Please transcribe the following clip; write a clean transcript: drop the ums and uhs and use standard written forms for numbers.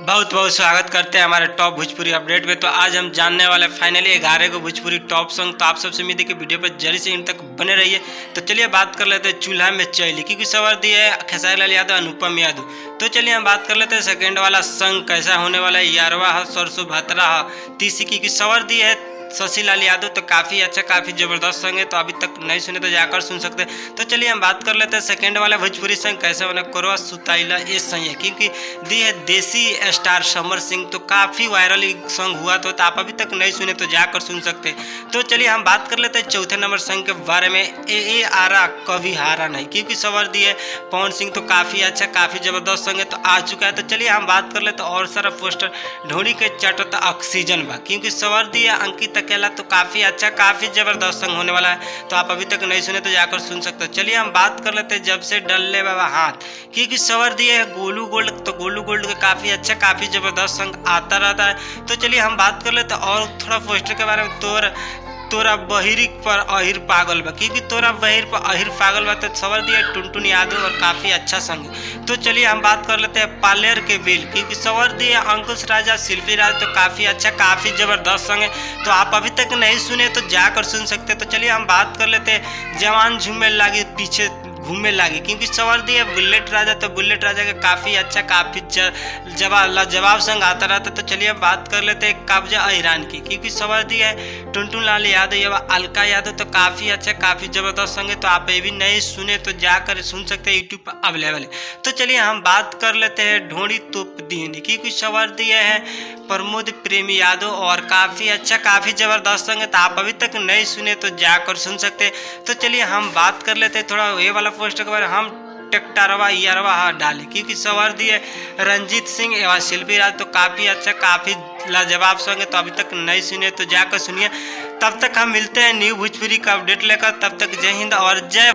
बहुत बहुत स्वागत करते हैं हमारे टॉप भोजपुरी अपडेट में। तो आज हम जानने वाले फाइनली 11 को भोजपुरी टॉप सॉन्ग। तो आप सबसे उम्मीद है कि वीडियो पर जल्दी से इन तक बने रहिए। तो चलिए बात कर लेते हैं चूल्हा में चैली, क्योंकि सवार दी है खेसारी लाल यादव, अनुपम यादव। तो चलिए हम बात कर लेते हैं सेकंड वाला सॉन्ग कैसा होने वाला है। यारवा है, सरसों भतरा है, तीसरी की सवार दी है शशि लाल यादव। तो काफ़ी अच्छा, काफ़ी ज़बरदस्त सॉन्ग है। तो अभी तक नहीं सुने तो जाकर सुन सकते हैं। तो चलिए हम बात कर लेते हैं सेकंड वाला भोजपुरी सॉन्ग कैसे होना कोरवा सुताइला। ये सही है क्योंकि दी है देसी स्टार समर सिंह। तो काफ़ी वायरल सॉन्ग हुआ तो आप अभी तक नहीं सुने तो जाकर सुन सकते हैं। तो चलिए हम बात कर लेते हैं चौथे नंबर सॉन्ग के बारे में। ए आरा कभी हारा नहीं, क्योंकि सवार दी है पवन सिंह। तो काफ़ी अच्छा, काफ़ी ज़बरदस्त सॉन्ग है, तो आ चुका है। तो चलिए हम बात कर लेते हैं और सारा पोस्टर ढोड़ी के चटत ऑक्सीजन बा, क्योंकि सवार दी है अंकित अकेला। तो काफ़ी अच्छा, काफ़ी ज़बरदस्त सॉन्ग होने वाला है। तो आप अभी तक नहीं सुने तो जाकर सुन सकते हो। चलिए हम बात कर लेते हैं जब से डल्ले बाबा हाथ, क्योंकि सवर दिए है गोलू गोल्ड। तो गोलू गोल्ड का काफ़ी अच्छा, काफ़ी ज़बरदस्त सॉन्ग आता रहता है। तो चलिए हम बात कर लेते हैं और थोड़ा पोस्टर के बारे में। तोरा बहिरी पर अहिर पागल बा, क्योंकि तोरा बहिर पर अहिर पागल बा। तो सवर दिया टुनटुन यादव और काफ़ी अच्छा सॉन्ग है। तो चलिए हम बात कर लेते हैं पालेर के बिल, क्योंकि सवर दिया अंकुश राजा, शिल्पी राज। तो काफ़ी अच्छा, काफ़ी ज़बरदस्त सॉन्ग है। तो आप अभी तक नहीं सुने तो जाकर सुन सकते हैं। तो चलिए हम बात कर लेते हैं जवान झूमे लागी पीछे घूमने लगी, क्योंकि सवार दिए बुलेट राजा। तो बुलेट राजा का काफ़ी अच्छा, काफ़ी जवाब सॉन्ग आता रहता। तो चलिए बात कर लेते हैं कब्जा ईरान की, क्योंकि सवार दिया है टुनटुन लाल यादव या अलका यादव। तो काफ़ी अच्छा, काफ़ी ज़बरदस्त सॉन्ग है। तो आप ये भी नहीं सुने तो जाकर सुन सकते हैं, यूट्यूब पर अवेलेबल है। तो चलिए हम बात कर लेते हैं ढोड़ी तोप दीनी, क्योंकि सवार दिए है प्रमोद प्रेमी यादव और काफ़ी अच्छा, काफ़ी ज़बरदस्त सॉन्ग है। तो आप अभी तक नहीं सुने तो जाकर सुन सकते हैं। तो चलिए हम बात कर लेते हैं थोड़ा ये वाला पोस्टर के बारे में। हम टेक्टारवा यारवा हाथ डाले, क्योंकि सवार दिए रंजीत सिंह एवं शिल्पी राज। तो काफ़ी अच्छा, काफ़ी लाजवाब सॉन्ग है। तो अभी तक नहीं सुने तो जाकर सुनिए। तब तक हम मिलते हैं न्यू भोजपुरी का अपडेट लेकर। तब तक जय हिंद और जय